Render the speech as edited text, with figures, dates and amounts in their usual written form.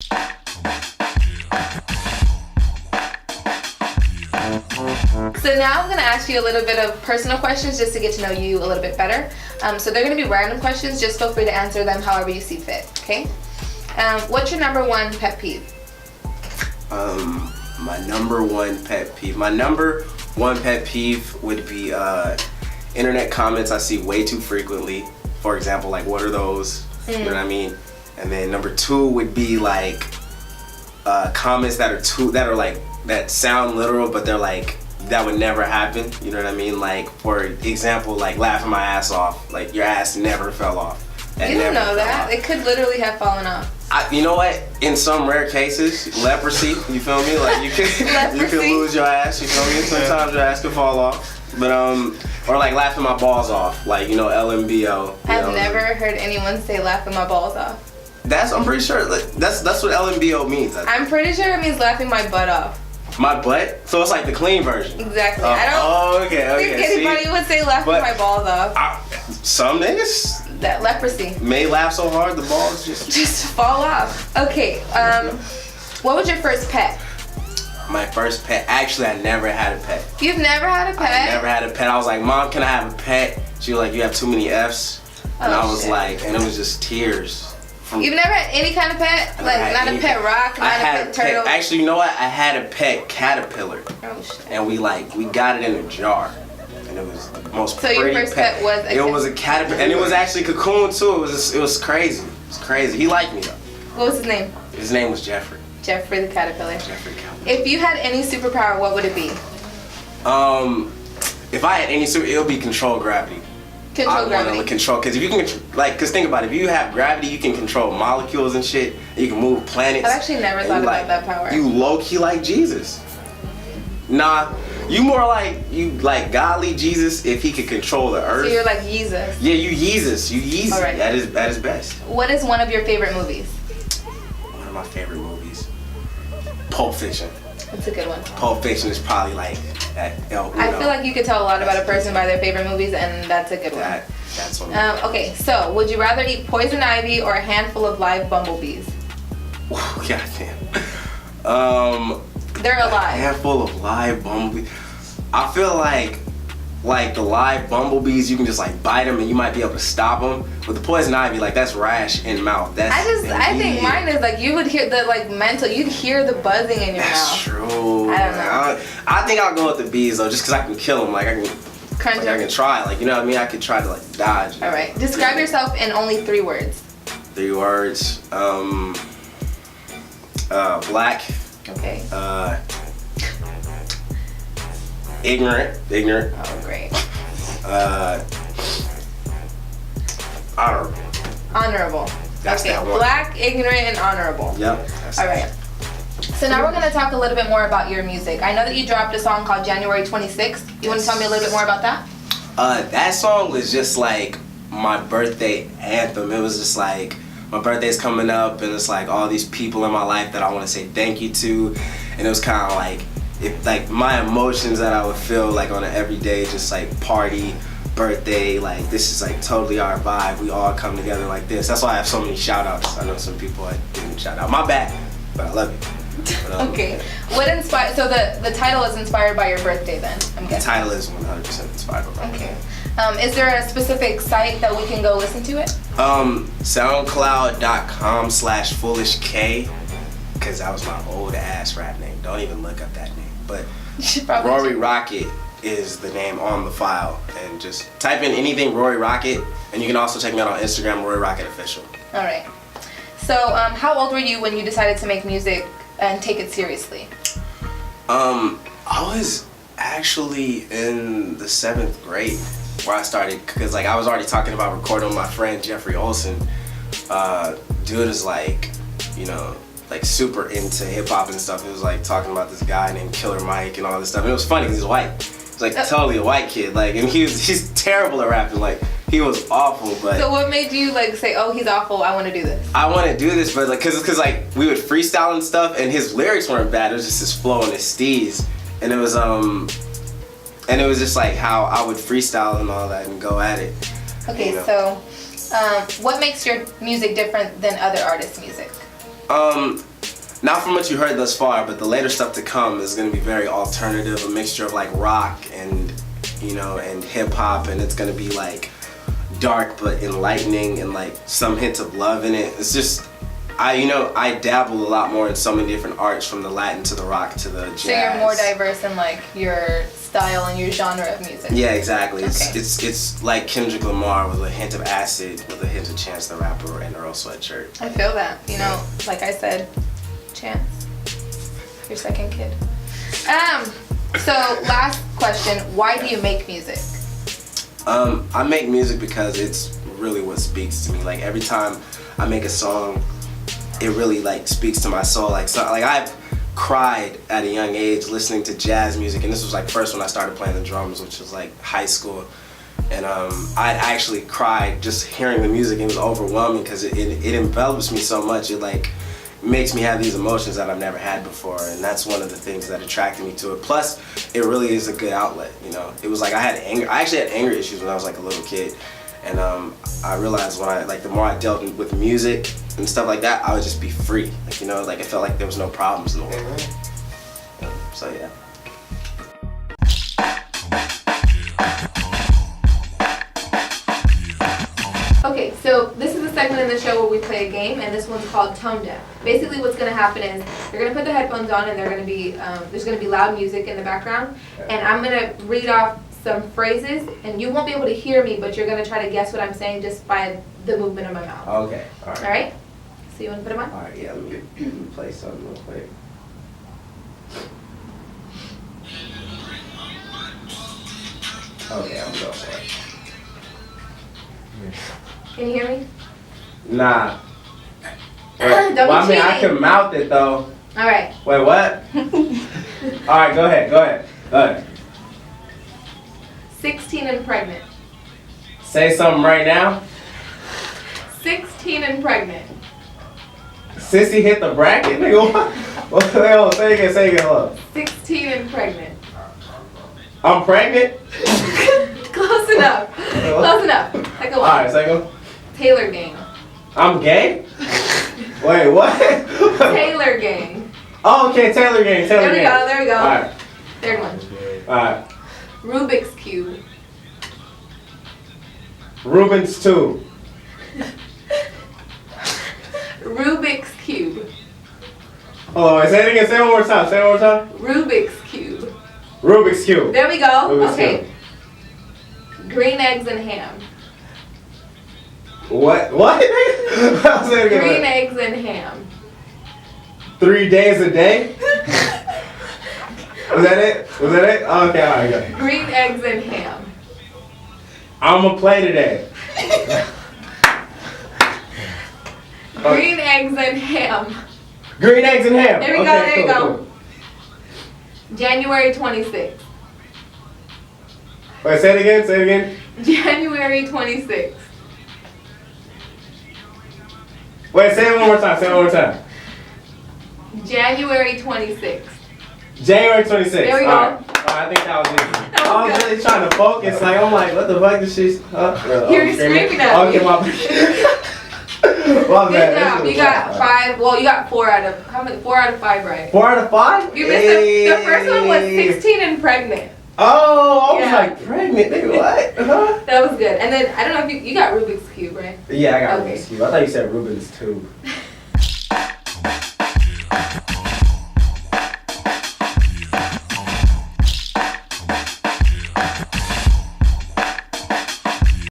So now I'm going to ask you a little bit of personal questions just to get to know you a little bit better. So they're going to be random questions. Just feel free to answer them however you see fit, okay? What's your number one pet peeve? My number one pet peeve. My number one pet peeve would be internet comments I see way too frequently. For example, like, what are those? You know what I mean? And then number two would be like comments that sound literal, but they're like, that would never happen. You know what I mean? Like, for example, like laughing my ass off. Like, your ass never fell off. You don't know that. It could literally have fallen off. You know what? In some rare cases, leprosy. You feel me? Like, you can lose your ass. You feel me? Sometimes your ass can fall off. But or like laughing my balls off. Like, you know, LMBO. I've never heard anyone say laughing my balls off. I'm pretty sure that's what LMBO means. I'm pretty sure it means laughing my butt off. My butt? So it's like the clean version. Exactly. I don't think anybody would say laughing my balls off. Some niggas. That leprosy. May laugh so hard the balls just fall off. Okay. What was your first pet? My first pet. Actually, I never had a pet. You've never had a pet? I never had a pet. I was like, Mom, can I have a pet? She was like, you have too many F's. And I was like, and it was just tears. You've never had any kind of pet? Like, not a pet rock, not a pet turtle? Actually, you know what? I had a pet caterpillar. Oh, shit. And we got it in a jar. And it was the most pretty pet. So your first pet was a It was a caterpillar. And it was actually cocoon, too. It was crazy. It was crazy. He liked me, though. What was his name? His name was Jeffrey. Jeffrey the caterpillar. Jeffrey the caterpillar. If you had any superpower, what would it be? If I had any it would be control gravity. Control gravity. Because if you can, because think about it, if you have gravity, you can control molecules and shit. You can move planets. I've actually never thought about that power. You low key like Jesus. Nah, you more like godly Jesus if he could control the earth. So you're like Jesus. Yeah, you Jesus. You Yeezus. All right. That is best. What is one of your favorite movies? One of my favorite movies. Pulp Fiction. That's a good one. Pulp Fiction is probably like that. I feel like you could tell a lot about a person by their favorite movies, and that's a good one. That's one. Okay, so would you rather eat poison ivy or a handful of live bumblebees? Goddamn. They're alive. A handful of live bumblebees. I feel like the live bumblebees, you can just like bite them and you might be able to stop them. With the poison ivy, like, that's rash in mouth. I think mine is like, you would hear the you'd hear the buzzing in your mouth. That's true. I don't know. I think I'll go with the bees though, just because I can kill them. Like, I can try. Like, you know what I mean? I could try to like dodge. All right. Describe yourself in only 3 words. 3 words. Black. Okay. Ignorant. Oh, great. Honorable. That's okay. That one. Black, ignorant, and honorable. Yep. All right. So now we're going to talk a little bit more about your music. I know that you dropped a song called January 26th. You want to tell me a little bit more about that? That song was just like my birthday anthem. It was just like, my birthday's coming up and it's like all these people in my life that I want to say thank you to. And it was kind of like, my emotions that I would feel like on an everyday, just like party, birthday, like this is like totally our vibe. We all come together like this. That's why I have so many shout outs. I know some people I didn't shout out. My bad, but I love you. But, okay. What inspired? So the title is inspired by your birthday, then? I'm guessing. The title is 100% inspired by my birthday. Is there a specific site that we can go listen to it? SoundCloud.com/foolishk, because that was my old ass rap name. Don't even look up that name. But RoriRocket is the name on the file, and just type in anything RoriRocket, and you can also check me out on Instagram, RoriRocket Official. All right. So, how old were you when you decided to make music and take it seriously? I was actually in the 7th grade where I started, because like I was already talking about recording with my friend Jeffrey Olson. Dude is like, you know, like super into hip hop and stuff. It was like talking about this guy named Killer Mike and all this stuff. And it was funny because he's white. He's like totally a white kid. Like, and he's terrible at rapping. Like, he was awful. But so what made you like say, oh, he's awful, I want to do this? I want to do this, but like, cause like we would freestyle and stuff, and his lyrics weren't bad. It was just his flow and his steez, and it was just like how I would freestyle and all that and go at it. Okay, you know? So what makes your music different than other artists' music? not from what you heard thus far, but the later stuff to come is gonna be very alternative, a mixture of like rock and and hip hop, and it's gonna be like dark but enlightening and like some hints of love in it. It's just I dabble a lot more in so many different arts, from the Latin to the rock to the jazz. So you're more diverse in like your style and your genre of music. Yeah, exactly. Okay. It's like Kendrick Lamar with a hint of Acid, with a hint of Chance the Rapper and Earl Sweatshirt. I feel that. Like I said, Chance, your second kid. So last question, why do you make music? I make music because it's really what speaks to me. Like every time I make a song, it really like speaks to my soul. Like I've cried at a young age listening to jazz music, and this was like first when I started playing the drums, which was like high school. And I actually cried just hearing the music. It was overwhelming because it envelops me so much. It like makes me have these emotions that I've never had before, and that's one of the things that attracted me to it. Plus, it really is a good outlet. It was like I actually had anger issues when I was like a little kid, and I realized when the more I dealt with music and stuff like that, I would just be free. Like it felt like there was no problems in the world. So yeah. Okay, so this is the segment in the show where we play a game, and this one's called Tone Deaf. Basically, what's going to happen is you're going to put the headphones on, and there's going to be loud music in the background, and I'm going to read off some phrases, and you won't be able to hear me, but you're going to try to guess what I'm saying just by the movement of my mouth. Okay. All right. All right? So you want to put them on? All right. Yeah. Let me play something real quick. Okay, I'm going for it. Can you hear me? Nah. Don't be I mean, I cheating. can mouth it though. All right. Wait, what? All right, go ahead. 16 and pregnant. Say something right now. 16 and pregnant. Sissy hit the bracket, nigga. What? Say again, look. 16 and pregnant. I'm pregnant. Close enough. Close enough. Take a All look. right, second. Taylor gang. I'm gay. Wait, what? Taylor gang. Oh, okay, Taylor gang. There we go. There we go. All right. Third one. All right. Rubik's cube. Rubens 2. Rubik's cube. Oh, wait, say it again. Say it one more time. Rubik's cube. Rubik's Cube. There we go. Rubik's Okay. Green eggs and ham. What? I'll say it again. Green eggs and ham. 3 days a day? Was that it? Okay, all right, go. Green eggs and ham. I'm gonna play today. Green eggs and ham. Green eggs and ham. There we go. There you go. January 26th. Wait, say it again. January 26th. Wait, say it one more time. January 26th. January 26th. There we go. All right, I think that was easy. That was I was good. really trying to focus. Like, I'm like, what the fuck is she? You're screaming at me. Okay, my Good job. You got 5. Well, you got 4 out of how many? 4 out of 5 right. 4 out of 5? You missed the first one was 16 and pregnant. Oh, I was Yeah. like, pregnant, nigga, what? Huh? That was good. And then I don't know if you got Rubik's cube, right? Yeah, I got Okay. Rubik's Cube. I thought you said Rubens 2.